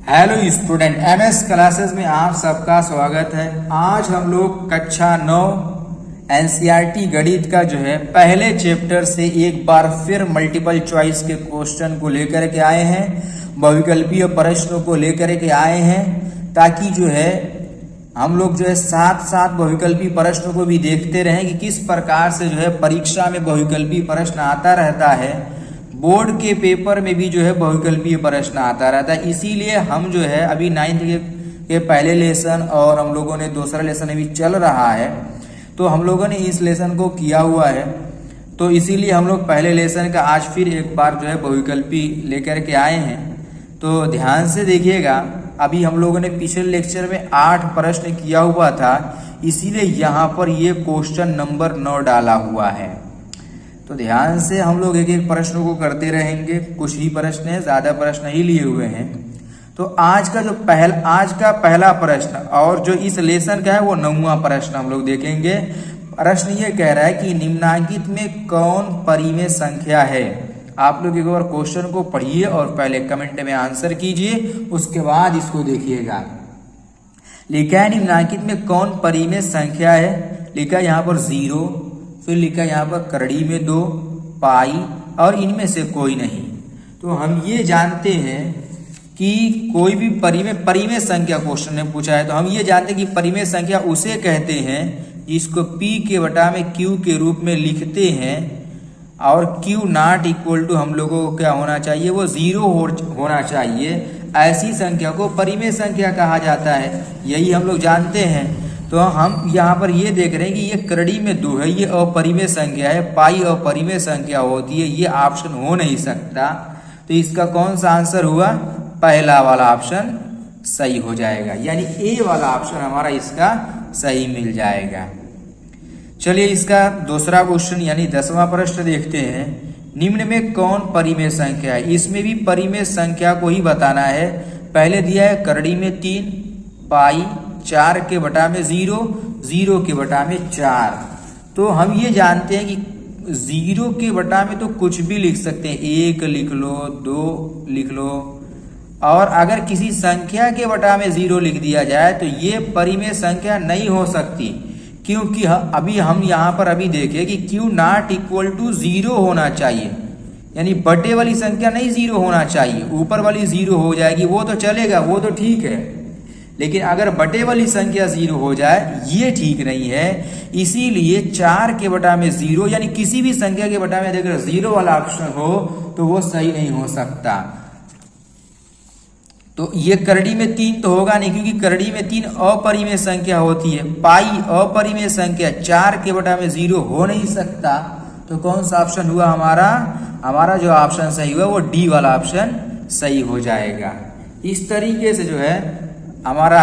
Hello student, MS classes में आप सबका स्वागत है। आज हम लोग कक्षा 9 एनसीईआरटी गणित का जो है पहले चैप्टर से एक बार फिर मल्टीपल चॉइस के क्वेश्चन को लेकर के आए हैं, बहुविकल्पीय प्रश्नों को लेकर के आए हैं, ताकि जो है हम लोग जो है साथ साथ बहुविकल्पीय प्रश्नों को भी देखते रहें कि किस प्रकार से जो है परीक्षा में बहुविकल्पीय प्रश्न आता रहता है, बोर्ड के पेपर में भी जो है बहुविकल्पीय प्रश्न आता रहता है। इसीलिए हम जो है अभी 9th के पहले लेसन और हम लोगों ने दूसरा लेसन अभी चल रहा है, तो हम लोगों ने इस लेसन को किया हुआ है, तो इसीलिए हम लोग पहले लेसन का आज फिर एक बार जो है बहुविकल्पीय लेकर के आए हैं। तो ध्यान से देखिएगा, अभी हम लोगों ने पिछले लेक्चर में 8 प्रश्न किया हुआ था, इसीलिए यहाँ पर ये क्वेश्चन नंबर 9 डाला हुआ है। तो ध्यान से हम लोग एक एक प्रश्नों को करते रहेंगे। कुछ ही प्रश्न है, ज्यादा प्रश्न ही लिए हुए हैं। तो आज का पहला प्रश्न और जो इस लेसन का है वो 9वां प्रश्न हम लोग देखेंगे। प्रश्न ये कह रहा है कि निम्नांकित में कौन परिमेय संख्या है। आप लोग एक बार क्वेश्चन को पढ़िए और पहले कमेंट में आंसर कीजिए, उसके बाद इसको देखिएगा। लिखा है निम्नांकित में कौन परिमेय संख्या है। लिखा है यहाँ पर 0, फिर लिखा यहाँ पर करड़ी में 2, पाई और इनमें से कोई नहीं। तो हम ये जानते हैं कि कोई भी परिमेय संख्या क्वेश्चन ने पूछा है, तो हम ये जानते हैं कि परिमेय संख्या उसे कहते हैं जिसको p के बटा में q के रूप में लिखते हैं, और q नॉट इक्वल टू हम लोगों को क्या होना चाहिए, वो 0 होना चाहिए। ऐसी संख्या को परिमेय संख्या कहा जाता है, यही हम लोग जानते हैं। तो हम यहाँ पर ये देख रहे हैं कि ये करड़ी में 2 है, ये अपरिमेय संख्या है, पाई अपरिमेय संख्या होती है, ये ऑप्शन हो नहीं सकता। तो इसका कौन सा आंसर हुआ, पहला वाला ऑप्शन सही हो जाएगा, यानी ए वाला ऑप्शन हमारा इसका सही मिल जाएगा। चलिए इसका दूसरा क्वेश्चन यानी 10वां प्रश्न देखते हैं। निम्न में कौन परिमेय संख्या है। इसमें भी परिमेय संख्या को ही बताना है। पहले दिया है करड़ी में 3, पाई 4 के बटा में 0, 0 के बटा में 4। तो हम ये जानते हैं कि 0 के बटा में तो कुछ भी लिख सकते हैं, 1 लिख लो, 2 लिख लो, और अगर किसी संख्या के बटा में 0 लिख दिया जाए तो ये परिमेय संख्या नहीं हो सकती, क्योंकि अभी हम यहाँ पर अभी देखें कि q नॉट इक्वल टू 0 होना चाहिए, यानी बटे वाली संख्या नहीं 0 होना चाहिए, ऊपर वाली 0 हो जाएगी वो तो चलेगा, वो तो ठीक है, लेकिन अगर बटे वाली संख्या 0 हो जाए ये ठीक नहीं है। इसीलिए 4 के बटा में 0 यानी किसी भी संख्या के बटा में अगर 0 वाला ऑप्शन हो तो वो सही नहीं हो सकता। तो ये करड़ी में 3 तो होगा नहीं, क्योंकि करड़ी में 3 अपरिमेय संख्या होती है, पाई अपरिमेय संख्या, 4 के बटा में 0 हो नहीं सकता। तो कौन सा ऑप्शन हुआ हमारा जो ऑप्शन सही हुआ वो डी वाला ऑप्शन सही हो जाएगा। इस तरीके से जो है हमारा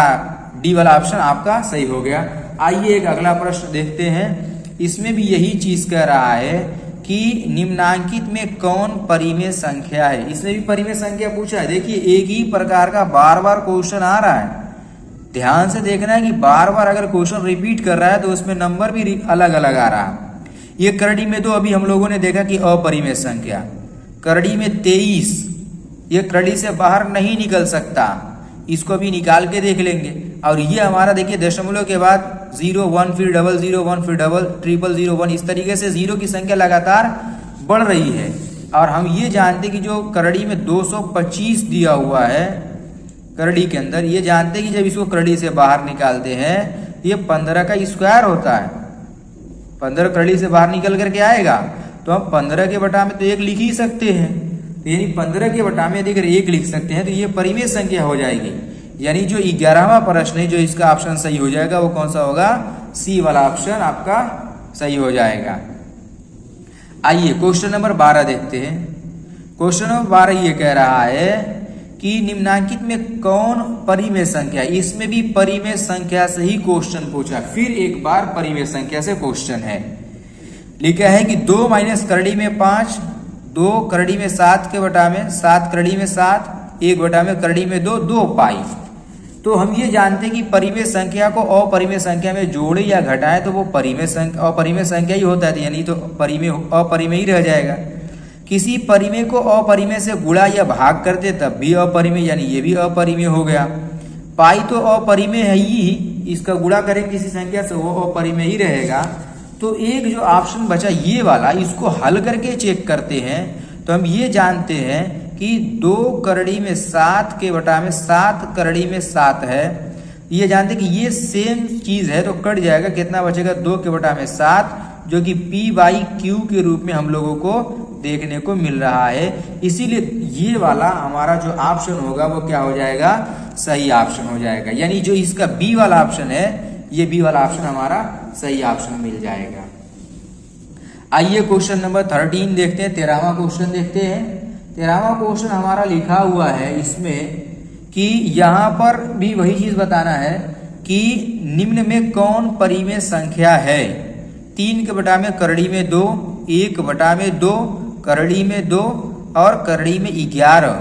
डी वाला ऑप्शन आपका सही हो गया। आइए एक अगला प्रश्न देखते हैं। इसमें भी यही चीज कह रहा है कि निम्नांकित में कौन परिमेय संख्या है। इसने भी परिमेय संख्या पूछा है। देखिए एक ही प्रकार का बार बार क्वेश्चन आ रहा है, ध्यान से देखना है कि बार बार अगर क्वेश्चन रिपीट कर रहा है तो उसमें नंबर भी अलग अलग आ रहा है। ये करड़ी में 2 अभी हम लोगों ने देखा कि अपरिमेय संख्या, करड़ी में 23 ये करड़ी से बाहर नहीं निकल सकता, इसको भी निकाल के देख लेंगे। और ये हमारा देखिए दशमलव के बाद 0 1 फिर 0 1 फिर 0 1, इस तरीके से 0 की संख्या लगातार बढ़ रही है। और हम ये जानते कि जो करड़ी में 225 दिया हुआ है करड़ी के अंदर, ये जानते कि जब इसको करड़ी से बाहर निकालते हैं ये 15 का स्क्वायर होता है, 15 करड़ी से बाहर निकल करके आएगा, तो हम 15 के बटा में तो 1 लिख ही सकते हैं, यानी 15 के बटा में यदि अगर 1 लिख सकते हैं तो ये परिमेय संख्या हो जाएगी। यानी जो 11वां प्रश्न है जो इसका ऑप्शन सही हो जाएगा वो कौन सा होगा, सी वाला ऑप्शन आपका सही हो जाएगा। आइए क्वेश्चन नंबर 12 देखते हैं। क्वेश्चन नंबर 12 ये कह रहा है कि निम्नांकित में कौन परिमेय संख्या। इसमें भी परिमेय संख्या से ही क्वेश्चन पूछा, फिर एक बार परिमेय संख्या से क्वेश्चन है। लिखा है कि 2 माइनस करड़ी में 5, 2 करड़ी में 7 के बटा में 7 करड़ी में 7, 1 बटा में करड़ी में 2, 2 पाई। तो हम ये जानते हैं कि परिमेय संख्या को अपरिमेय संख्या में जोड़े या घटाएं तो वो अपरिमेय संख्या ही होता है, यानी तो अपरिमेय ही रह जाएगा। किसी परिमेय को अपरिमेय से गुणा या भाग करते तब भी अपरिमेय, यानी ये भी अपरिमेय हो गया। पाई तो अपरिमेय है ही, इसका गुणा करें किसी संख्या से वो अपरिमेय ही रहेगा। तो एक जो ऑप्शन बचा ये वाला, इसको हल करके चेक करते हैं तो हम ये जानते हैं कि 2 करड़ी में 7 के बटा में 7 करड़ी में 7 है। ये जानते कि ये सेम चीज है तो कट जाएगा, कितना बचेगा 2 के बटा में 7, जो कि P/Q के रूप में हम लोगों को देखने को मिल रहा है। इसीलिए ये वाला हमारा जो ऑप्शन होगा वो क्या हो जाएगा, सही ऑप्शन हो जाएगा। यानी जो इसका बी वाला ऑप्शन है, ये बी वाला ऑप्शन हमारा सही ऑप्शन मिल जाएगा। आइए क्वेश्चन नंबर 13 देखते हैं, 13वां क्वेश्चन देखते हैं। 13वां क्वेश्चन हमारा लिखा हुआ है इसमें कि यहाँ पर भी वही चीज बताना है कि निम्न में कौन परिमेय संख्या है। 3 के बटा में करड़ी में 2, 1 बटा में 2, करड़ी में 2 और करड़ी में 11।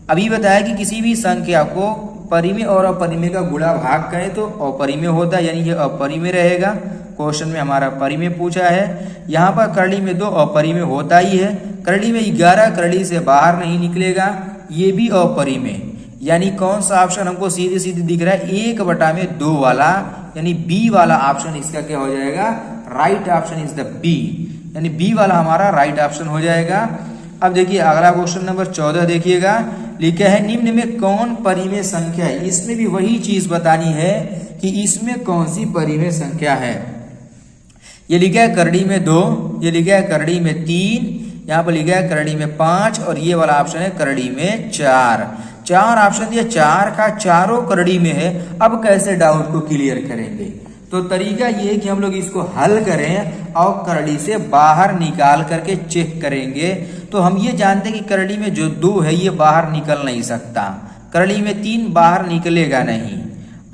अभी बताया कि किसी भी संख्या को परिमेय और अपरिमेय का गुणा भाग करें तो अपरिमेय होता है, यानी ये अपरिमेय रहेगा। क्वेश्चन में हमारा परिमेय पूछा है, यहाँ पर करड़ी में 2 अपरिमेय होता ही है, करड़ी में 11 करड़ी से बाहर नहीं निकलेगा, ये भी अपरिमेय। यानी कौन सा ऑप्शन हमको सीधे सीधे दिख रहा है, 1 बटा में 2 वाला, यानी बी वाला ऑप्शन इसका क्या हो जाएगा, right option is the B, यानी बी वाला हमारा राइट ऑप्शन हो जाएगा। अब देखिए अगला क्वेश्चन नंबर 14 देखिएगा, लिखा है निम्न में कौन परिमेय संख्या है। इसमें भी वही चीज बतानी है कि इसमें कौन सी परिमेय संख्या है। ये लिखा है करड़ी में 2, ये लिखा है करड़ी में 3, यहाँ पर लिखा है करड़ी में 5 और ये वाला ऑप्शन है करड़ी में 4। 4 ऑप्शन दिया, 4 का चारों करड़ी में है। अब कैसे डाउट को क्लियर करेंगे, तो तरीका ये है कि हम लोग इसको हल करें और करड़ी से बाहर निकाल करके चेक करेंगे। तो हम ये जानते हैं कि करड़ी में जो 2 है ये बाहर निकल नहीं सकता, करड़ी में 3 बाहर निकलेगा नहीं,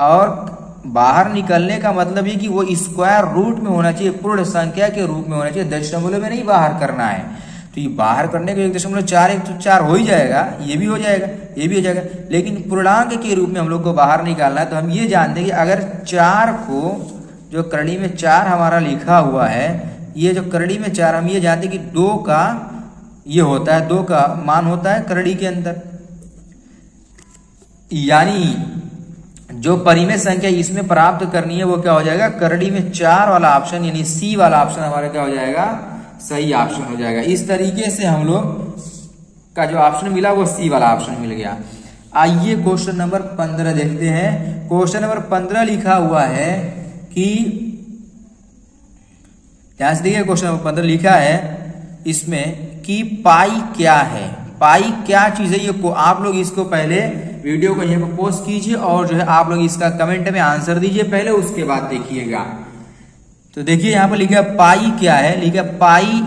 और बाहर निकलने का मतलब ये कि वो स्क्वायर रूट में होना चाहिए, पूर्ण संख्या के रूप में होना चाहिए, दशमलव में नहीं बाहर करना है। तो ये बाहर करने का 1.4 1 तो 4 हो ही जाएगा, ये भी हो जाएगा, ये भी हो जाएगा, लेकिन पूर्णांक के रूप में हम लोग को बाहर निकालना है। तो हम ये जानते हैं कि अगर 4 को, जो करड़ी में 4 हमारा लिखा हुआ है, ये जो करड़ी में 4, हम ये जानते हैं कि 2 का ये होता है, 2 का मान होता है करड़ी के अंदर, यानी जो परिमेय संख्या इसमें प्राप्त करनी है वो क्या हो जाएगा, करड़ी में 4 वाला ऑप्शन, यानी सी वाला ऑप्शन हमारा क्या हो जाएगा, सही ऑप्शन हो जाएगा। इस तरीके से हम लोग का जो ऑप्शन मिला वो सी वाला ऑप्शन मिल गया। आइए क्वेश्चन नंबर 15 देखते हैं। क्वेश्चन नंबर 15 लिखा हुआ है कि, ध्यान से देखिए, क्वेश्चन नंबर 15 लिखा है इसमें कि पाई क्या है। पाई क्या चीज है, ये को आप लोग इसको पहले वीडियो को यहाँ पर पोस्ट कीजिए और जो है आप लोग इसका कमेंट में आंसर दीजिए पहले, उसके बाद देखिएगा। तो देखिए यहाँ पर लिखा है पाई क्या है, लिखा है पाई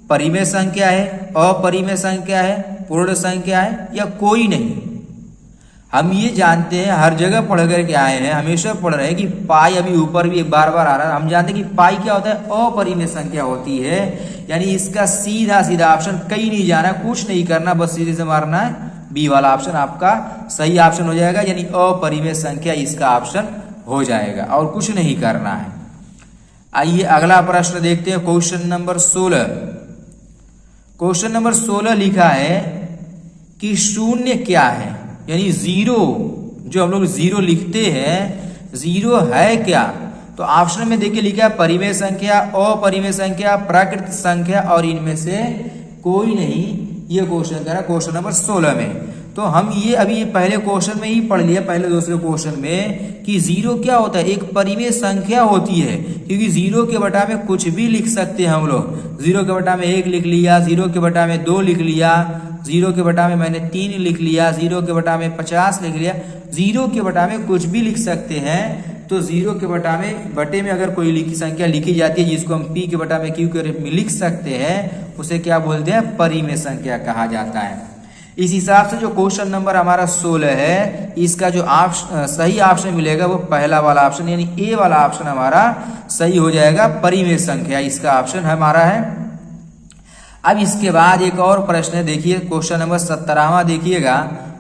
परिमेय संख्या है, अपरिमेय संख्या है, पूर्ण संख्या है या कोई नहीं। हम ये जानते हैं, हर जगह पढ़ करके आए हैं, हमेशा पढ़ रहे हैं कि पाई, अभी ऊपर भी बार बार आ रहा है, हम जानते हैं कि पाई क्या होता है, अपरिमेय संख्या होती है। यानी इसका सीधा सीधा ऑप्शन, कहीं नहीं जाना, कुछ नहीं करना, बस सीधे से मारना है, बी वाला ऑप्शन आपका सही ऑप्शन हो जाएगा, यानी अपरिमेय संख्या इसका ऑप्शन हो जाएगा और कुछ नहीं करना है। आइए अगला प्रश्न देखते हैं, क्वेश्चन नंबर 16। क्वेश्चन नंबर 16 लिखा है कि शून्य क्या है, यानी जीरो, जो हम लोग जीरो लिखते हैं, जीरो है क्या। तो ऑप्शन में देखिए लिखा है परिमेय संख्या, अपरिमेय संख्या, प्राकृत संख्या और इनमें से कोई नहीं। ये क्वेश्चन कह रहा है क्वेश्चन नंबर 16 में। तो हम ये अभी पहले क्वेश्चन में ही पढ़ लिया, पहले दूसरे क्वेश्चन में, कि जीरो क्या होता है, एक परिमेय संख्या होती है, क्योंकि जीरो के बटा में कुछ भी लिख सकते हैं हम लोग। जीरो के बटा में 1 लिख लिया, जीरो के बटा में 2 लिख लिया, जीरो के बटा में मैंने 3 लिख लिया, जीरो के बटा में 50 लिख लिया, जीरो के बटा में कुछ भी लिख सकते हैं। तो जीरो के बटा में, बटे में अगर कोई संख्या लिखी जाती है जिसको हम पी के बटा में क्यू के रूप में लिख सकते हैं, उसे क्या बोलते हैं, परिमेय संख्या कहा जाता है। इस हिसाब से जो क्वेश्चन नंबर हमारा 16 है, इसका जो सही ऑप्शन मिलेगा वो पहला वाला ऑप्शन, यानी ए वाला ऑप्शन हमारा सही हो जाएगा, परिमेय संख्या इसका ऑप्शन हमारा है। अब इसके बाद एक और प्रश्न है, देखिए क्वेश्चन नंबर 17वां देखिएगा,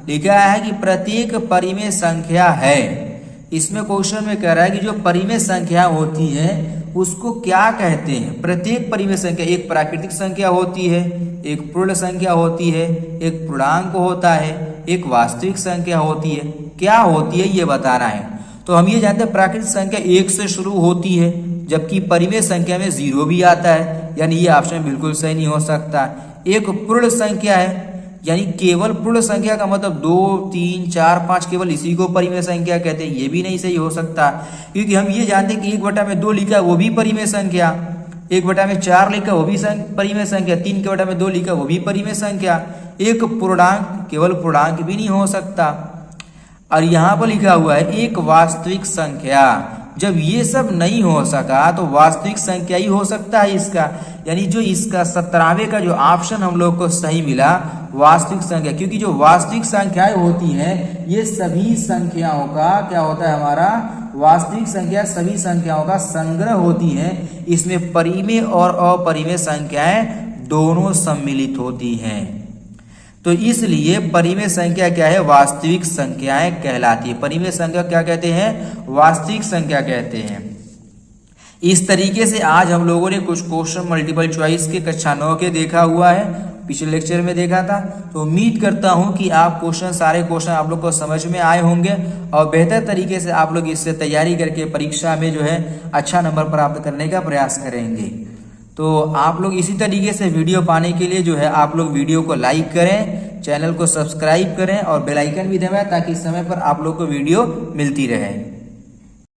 लिखा है कि प्रत्येक परिमेय संख्या है। इसमें क्वेश्चन में कह रहा है कि जो परिमेय संख्या होती है उसको क्या कहते हैं। प्रत्येक परिमेय संख्या, एक प्राकृतिक संख्या होती है, एक पूर्ण संख्या होती है, एक पूर्णांक होता है, एक वास्तविक संख्या होती है। क्या होती है ये बताना है। तो हम ये जानते हैं प्राकृतिक संख्या 1 से शुरू होती है, जबकि परिमेय संख्या में 0 भी आता है, यानी ये ऑप्शन बिल्कुल सही नहीं हो सकता। एक पूर्ण संख्या है, यानी केवल पूर्ण संख्या का मतलब 2, 3, 4, 5 केवल इसी को परिमेय संख्या कहते हैं, ये भी नहीं सही हो सकता, क्योंकि हम ये जानते हैं कि 1/2 लिखा वो भी परिमेय संख्या, 1/4 लिखा वो भी परिमेय संख्या, 3/2 लिखा वो भी परिमेय संख्या। एक पूर्णांक केवल पूर्णांक भी नहीं हो सकता। और यहाँ पर लिखा हुआ है एक वास्तविक संख्या। जब ये सब नहीं हो सका तो वास्तविक संख्या ही हो सकता है इसका, यानी जो इसका 17वें का जो ऑप्शन हम लोग को सही मिला वास्तविक संख्या, क्योंकि जो वास्तविक संख्याएं होती हैं ये सभी संख्याओं का क्या होता है, हमारा वास्तविक संख्या सभी संख्याओं का संग्रह होती है। इसमें परिमेय और अपरिमेय संख्याएं दोनों सम्मिलित होती हैं। तो इसलिए परिमेय संख्या क्या है, वास्तविक संख्याएं कहलाती है। परिमेय संख्या क्या कहते हैं, वास्तविक संख्या कहते हैं। इस तरीके से आज हम लोगों ने कुछ क्वेश्चन मल्टीपल चॉइस के कक्षा 9 के देखा हुआ है, पिछले लेक्चर में देखा था। तो उम्मीद करता हूं कि आप सारे क्वेश्चन आप लोग को समझ में आए होंगे और बेहतर तरीके से आप लोग इससे तैयारी करके परीक्षा में जो है अच्छा नंबर प्राप्त करने का प्रयास करेंगे। तो आप लोग इसी तरीके से वीडियो पाने के लिए जो है आप लोग वीडियो को लाइक करें, चैनल को सब्सक्राइब करें और बेल आइकन भी दबाएं ताकि समय पर आप लोग को वीडियो मिलती रहे।